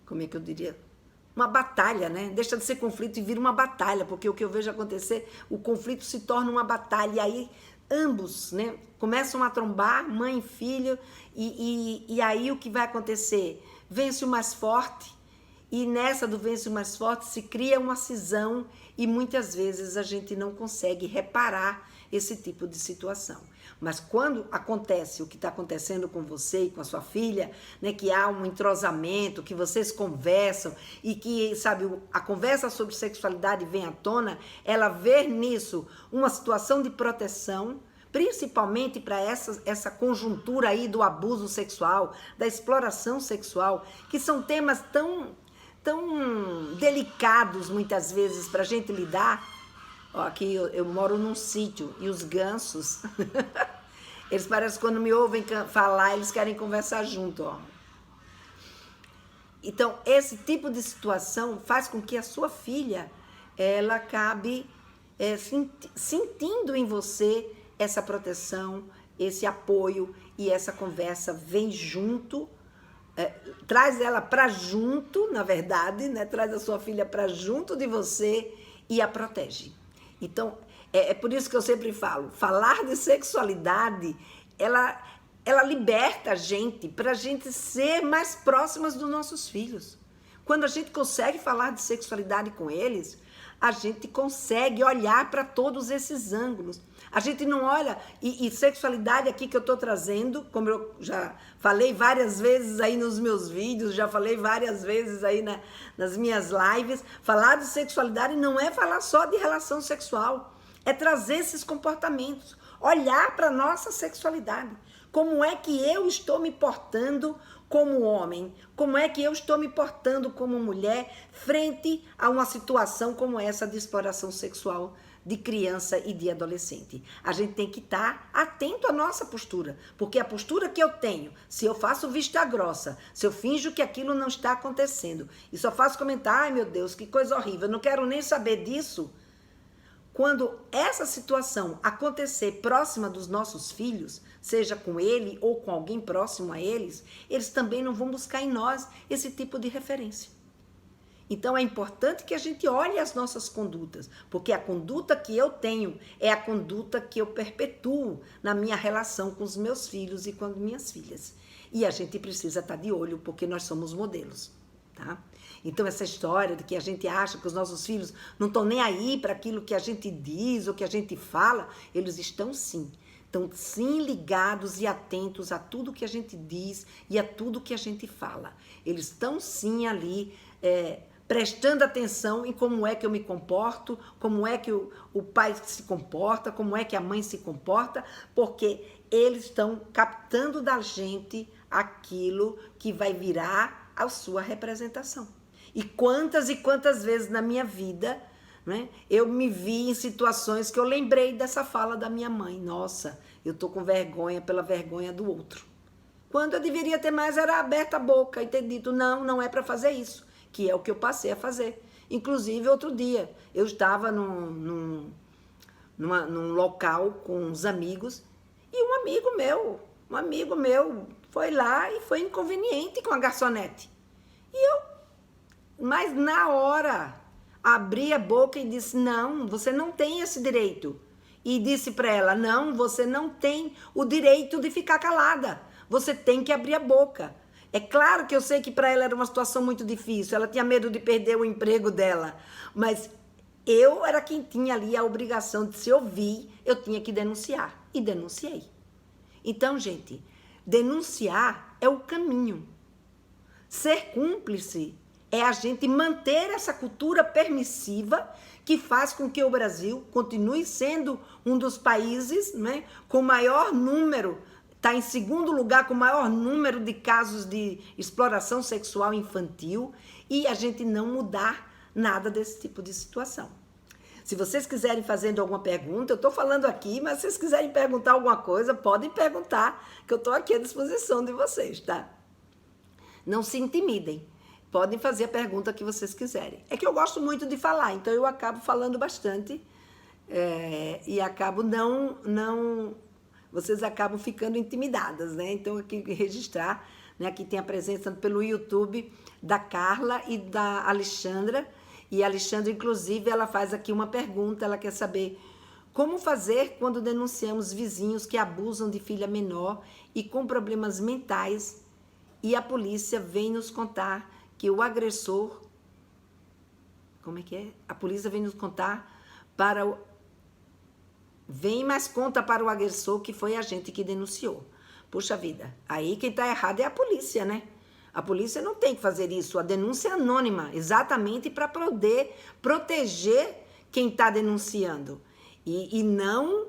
como é que eu diria? Uma batalha, né? Deixa de ser conflito e vira uma batalha, porque o que eu vejo acontecer, o conflito se torna uma batalha, e aí ambos, né, começam a trombar, mãe e filho, e aí o que vai acontecer? Vence o mais forte, e nessa do vence o mais forte se cria uma cisão, e muitas vezes a gente não consegue reparar esse tipo de situação. Mas quando acontece o que está acontecendo com você e com a sua filha, né, que há um entrosamento, que vocês conversam e que, sabe, a conversa sobre sexualidade vem à tona, ela vê nisso uma situação de proteção, principalmente para essa conjuntura aí do abuso sexual, da exploração sexual, que são temas tão delicados muitas vezes para a gente lidar. Ó, aqui eu moro num sítio e os gansos, eles parecem que quando me ouvem falar, eles querem conversar junto, ó. Então, esse tipo de situação faz com que a sua filha, ela acabe sentindo em você essa proteção, esse apoio, e essa conversa vem junto, traz ela para junto, na verdade, né? Traz a sua filha para junto de você e a protege. Então, é por isso que eu sempre falo, falar de sexualidade, ela liberta a gente para a gente ser mais próximas dos nossos filhos. Quando a gente consegue falar de sexualidade com eles, a gente consegue olhar para todos esses ângulos. A gente não olha, e sexualidade aqui que eu estou trazendo, como eu já falei várias vezes aí nos meus vídeos, já falei várias vezes aí nas minhas lives, falar de sexualidade não é falar só de relação sexual, é trazer esses comportamentos, olhar para a nossa sexualidade. Como é que eu estou me portando como homem? Como é que eu estou me portando como mulher frente a uma situação como essa de exploração sexual de criança e de adolescente? A gente tem que estar atento à nossa postura, porque a postura que eu tenho, se eu faço vista grossa, se eu finjo que aquilo não está acontecendo e só faço comentar, ai meu Deus, que coisa horrível, eu não quero nem saber disso. Quando essa situação acontecer próxima dos nossos filhos, seja com ele ou com alguém próximo a eles, eles também não vão buscar em nós esse tipo de referência. Então é importante que a gente olhe as nossas condutas, porque a conduta que eu tenho é a conduta que eu perpetuo na minha relação com os meus filhos e com as minhas filhas. E a gente precisa estar de olho, porque nós somos modelos, tá? Então essa história de que a gente acha que os nossos filhos não estão nem aí para aquilo que a gente diz ou que a gente fala, eles estão sim ligados e atentos a tudo que a gente diz e a tudo que a gente fala. Eles estão sim ali prestando atenção em como é que eu me comporto, como é que o pai se comporta, como é que a mãe se comporta, porque eles estão captando da gente aquilo que vai virar a sua representação. E quantas vezes na minha vida, né, eu me vi em situações que eu lembrei dessa fala da minha mãe. Nossa, eu tô com vergonha pela vergonha do outro. Quando eu deveria ter mais era aberta a boca e ter dito, não é para fazer isso, que é o que eu passei a fazer. Inclusive, outro dia, eu estava num local com uns amigos e um amigo meu foi lá e foi inconveniente com a garçonete. Mas na hora, abri a boca e disse, não, você não tem esse direito. E disse para ela, não, você não tem o direito de ficar calada. Você tem que abrir a boca. É claro que eu sei que para ela era uma situação muito difícil. Ela tinha medo de perder o emprego dela. Mas eu era quem tinha ali a obrigação de se ouvir, eu tinha que denunciar. E denunciei. Então, gente, denunciar é o caminho. Ser cúmplice é a gente manter essa cultura permissiva que faz com que o Brasil continue sendo um dos países, né, com maior número, está em segundo lugar com maior número de casos de exploração sexual infantil, e a gente não mudar nada desse tipo de situação. Se vocês quiserem fazer alguma pergunta, eu estou falando aqui, mas se vocês quiserem perguntar alguma coisa, podem perguntar, que eu estou aqui à disposição de vocês, tá? Não se intimidem. Podem fazer a pergunta que vocês quiserem. É que eu gosto muito de falar, então eu acabo falando bastante e acabo vocês acabam ficando intimidadas, né? Então, aqui registrar, né? Aqui tem a presença pelo YouTube da Carla e da Alexandra. E a Alexandra, inclusive, ela faz aqui uma pergunta, ela quer saber como fazer quando denunciamos vizinhos que abusam de filha menor e com problemas mentais e a polícia vem nos contar que o agressor, como é que é? A polícia vem nos contar mas conta para o agressor que foi a gente que denunciou. Puxa vida, aí quem está errado é a polícia, né? A polícia não tem que fazer isso, a denúncia é anônima, exatamente para poder proteger quem está denunciando. E não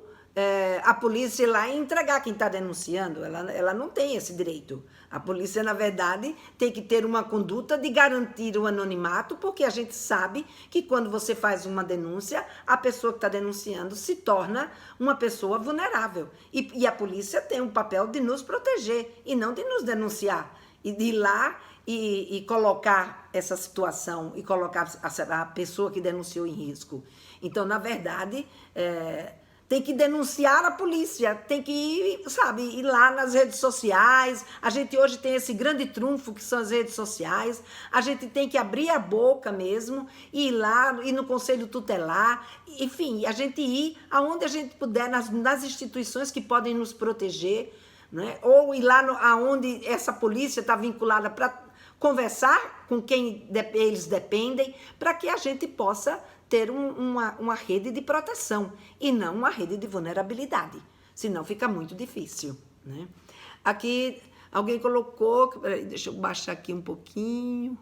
a polícia ir lá e entregar quem está denunciando, ela não tem esse direito. A polícia, na verdade, tem que ter uma conduta de garantir o anonimato, porque a gente sabe que quando você faz uma denúncia, a pessoa que está denunciando se torna uma pessoa vulnerável. E a polícia tem um papel de nos proteger e não de nos denunciar. E de ir lá e colocar essa situação, e colocar a pessoa que denunciou em risco. Então, na verdade, tem que denunciar a polícia, tem que ir, sabe, ir lá nas redes sociais. A gente hoje tem esse grande trunfo que são as redes sociais. A gente tem que abrir a boca mesmo, e ir lá, ir no conselho tutelar, enfim, a gente ir aonde a gente puder, nas instituições que podem nos proteger, né? Ou ir lá aonde essa polícia está vinculada para conversar com quem eles dependem, para que a gente possa ter uma rede de proteção e não uma rede de vulnerabilidade, senão fica muito difícil, né? Aqui alguém colocou, deixa eu baixar aqui um pouquinho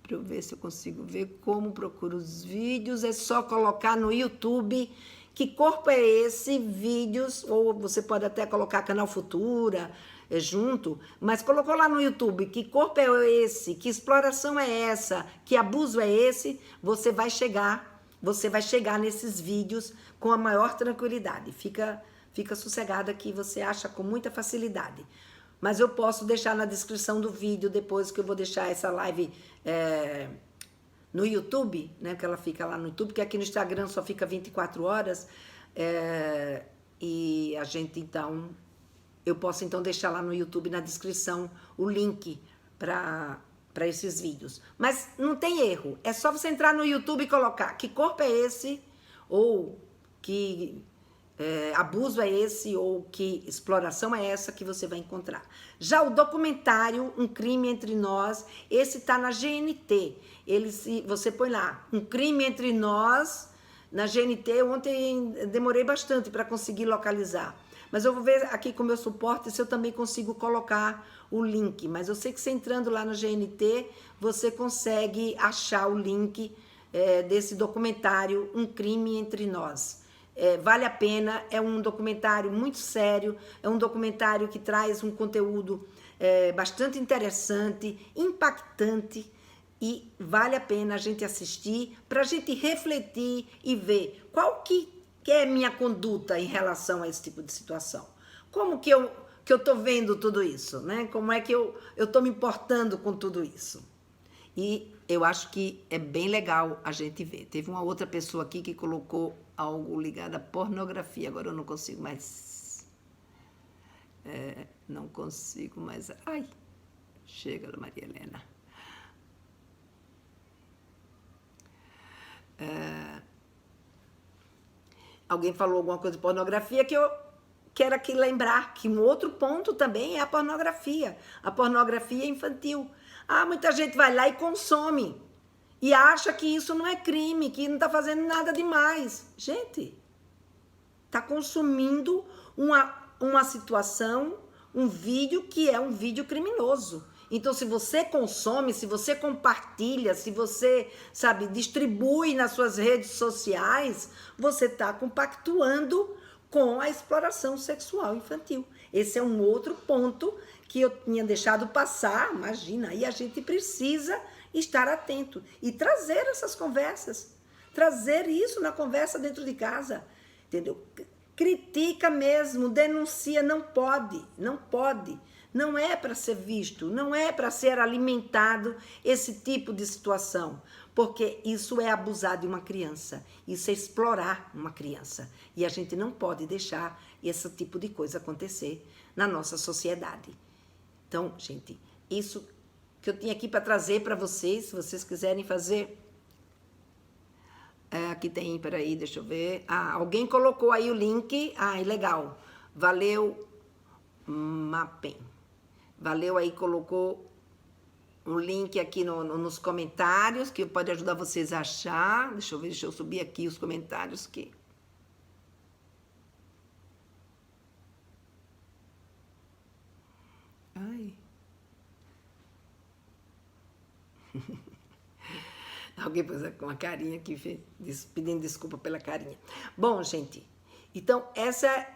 para eu ver se eu consigo ver como procuro os vídeos. É só colocar no YouTube Que corpo é esse? Vídeos, ou você pode até colocar Canal Futura junto, mas colocou lá no YouTube, que corpo é esse? Que exploração é essa? Que abuso é esse? Você vai chegar nesses vídeos com a maior tranquilidade. Fica sossegada que você acha com muita facilidade. Mas eu posso deixar na descrição do vídeo, depois que eu vou deixar essa live no YouTube, né? Que ela fica lá no YouTube, porque aqui no Instagram só fica 24 horas. E a gente, então, eu posso então deixar lá no YouTube, na descrição, o link para esses vídeos. Mas não tem erro, é só você entrar no YouTube e colocar que corpo é esse, ou que abuso é esse, ou que exploração é essa, que você vai encontrar. Já o documentário Um Crime Entre Nós, esse tá na GNT. Você põe lá, Um Crime Entre Nós, na GNT. Ontem demorei bastante para conseguir localizar. Mas eu vou ver aqui com o meu suporte se eu também consigo colocar o link. Mas eu sei que você entrando lá no GNT, você consegue achar o link desse documentário Um Crime Entre Nós. Vale a pena, é um documentário muito sério, é um documentário que traz um conteúdo bastante interessante, impactante, e vale a pena a gente assistir, para a gente refletir e ver qual que é minha conduta em relação a esse tipo de situação. Como que eu tô vendo tudo isso, né? Como é que eu tô me importando com tudo isso? E eu acho que é bem legal a gente ver. Teve uma outra pessoa aqui que colocou algo ligado à pornografia. Agora eu não consigo mais. Não consigo mais. Ai, chega, Maria Helena. Alguém falou alguma coisa de pornografia que eu quero aqui lembrar que um outro ponto também é a pornografia infantil. Muita gente vai lá e consome e acha que isso não é crime, que não está fazendo nada demais. Gente, está consumindo uma situação, um vídeo que é um vídeo criminoso. Então, se você consome, se você compartilha, se você, distribui nas suas redes sociais, você está compactuando com a exploração sexual infantil. Esse é um outro ponto que eu tinha deixado passar, imagina, aí a gente precisa estar atento e trazer essas conversas, trazer isso na conversa dentro de casa, entendeu? Critica mesmo, denuncia, não pode. Não é para ser visto, não é para ser alimentado esse tipo de situação, porque isso é abusar de uma criança, isso é explorar uma criança. E a gente não pode deixar esse tipo de coisa acontecer na nossa sociedade. Então, gente, isso que eu tinha aqui para trazer para vocês, se vocês quiserem fazer... aqui tem, peraí, deixa eu ver. Alguém colocou aí o link. Legal. Valeu, Mapem. Valeu aí, colocou um link aqui nos comentários, que pode ajudar vocês a achar. Deixa eu ver, deixa eu subir aqui os comentários aqui. Ai. Alguém pôs com uma carinha aqui, pedindo desculpa pela carinha. Bom, gente, então essa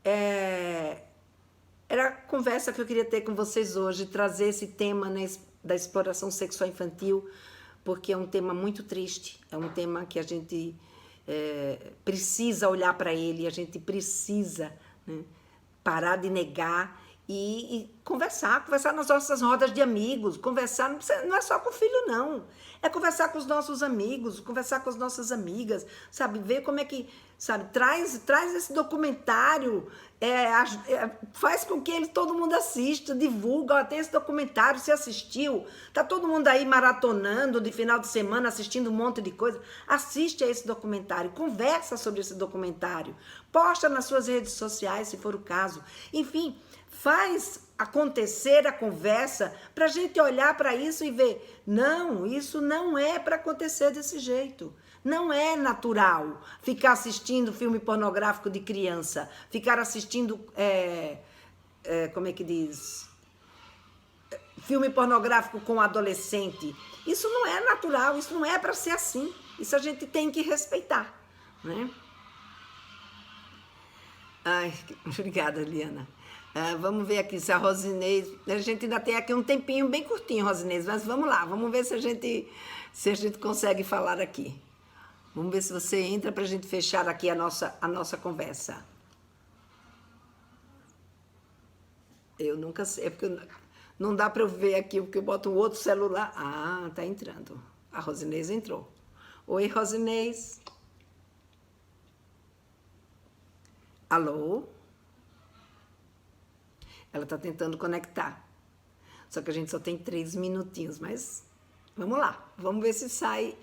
era a conversa que eu queria ter com vocês hoje, trazer esse tema, né, da exploração sexual infantil, porque é um tema muito triste, é um tema que a gente precisa olhar para ele, a gente precisa, né, parar de negar e conversar nas nossas rodas de amigos, conversar, não é só com o filho, não. É conversar com os nossos amigos, conversar com as nossas amigas, ver como é que, traz esse documentário, faz com que todo mundo assista, divulga, tem esse documentário, você assistiu, tá todo mundo aí maratonando de final de semana, assistindo um monte de coisa, assiste a esse documentário, conversa sobre esse documentário, posta nas suas redes sociais, se for o caso, enfim, faz acontecer a conversa para a gente olhar para isso e ver, não, isso não é para acontecer desse jeito. Não é natural ficar assistindo filme pornográfico de criança, ficar assistindo, como é que diz? Filme pornográfico com adolescente. Isso não é natural, isso não é para ser assim. Isso a gente tem que respeitar, né? Ai, obrigada, Liana. Vamos ver aqui se a Rosinês. A gente ainda tem aqui um tempinho bem curtinho, Rosinês, mas vamos lá, vamos ver se a gente consegue falar aqui. Vamos ver se você entra para a gente fechar aqui a nossa conversa. Eu nunca sei, é porque não dá para eu ver aqui, porque eu boto um outro celular. Ah, tá entrando. A Rosinês entrou. Oi, Rosinês. Alô? Ela está tentando conectar. Só que a gente só tem 3 minutinhos, mas vamos lá. Vamos ver se sai.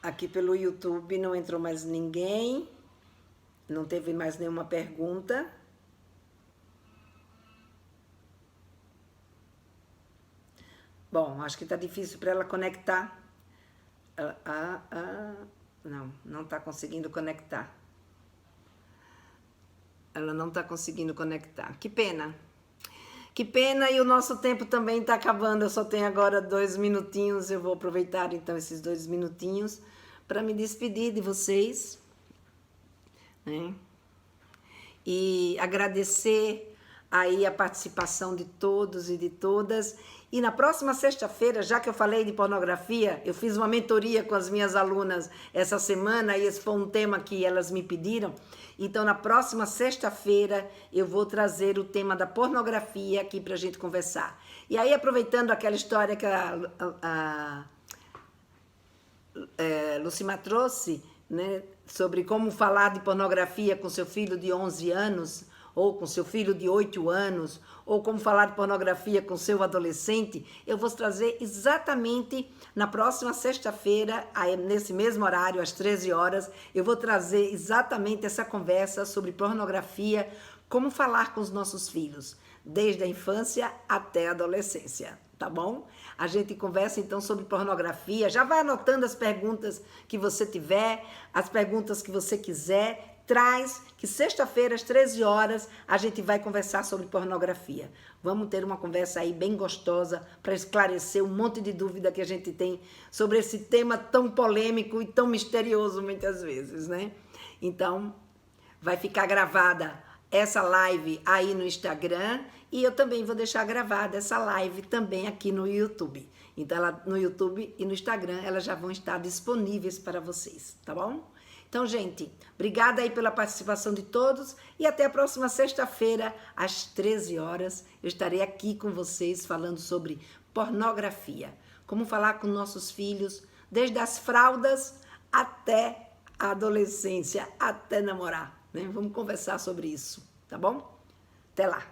Aqui pelo YouTube não entrou mais ninguém. Não teve mais nenhuma pergunta. Bom, acho que está difícil para ela conectar. Não está conseguindo conectar. Ela não está conseguindo conectar. Que pena. Que pena, e o nosso tempo também está acabando. Eu só tenho agora 2 minutinhos. Eu vou aproveitar então esses 2 minutinhos para me despedir de vocês, né? E agradecer aí a participação de todos e de todas. E na próxima sexta-feira, já que eu falei de pornografia, eu fiz uma mentoria com as minhas alunas essa semana e esse foi um tema que elas me pediram. Então, na próxima sexta-feira, eu vou trazer o tema da pornografia aqui para a gente conversar. E aí, aproveitando aquela história que a Lucimar trouxe, né, sobre como falar de pornografia com seu filho de 11 anos, ou com seu filho de 8 anos, ou como falar de pornografia com seu adolescente, eu vou trazer exatamente na próxima sexta-feira, nesse mesmo horário, às 13 horas, eu vou trazer exatamente essa conversa sobre pornografia, como falar com os nossos filhos, desde a infância até a adolescência, tá bom? A gente conversa então sobre pornografia, já vai anotando as perguntas que você tiver, as perguntas que você quiser, traz que sexta-feira às 13 horas a gente vai conversar sobre pornografia. Vamos ter uma conversa aí bem gostosa para esclarecer um monte de dúvida que a gente tem sobre esse tema tão polêmico e tão misterioso muitas vezes, né? Então, vai ficar gravada essa live aí no Instagram e eu também vou deixar gravada essa live também aqui no YouTube. Então, no YouTube e no Instagram elas já vão estar disponíveis para vocês, tá bom? Então, gente, obrigada aí pela participação de todos e até a próxima sexta-feira, às 13 horas, eu estarei aqui com vocês falando sobre pornografia. Como falar com nossos filhos, desde as fraldas até a adolescência, até namorar, né? Vamos conversar sobre isso, tá bom? Até lá!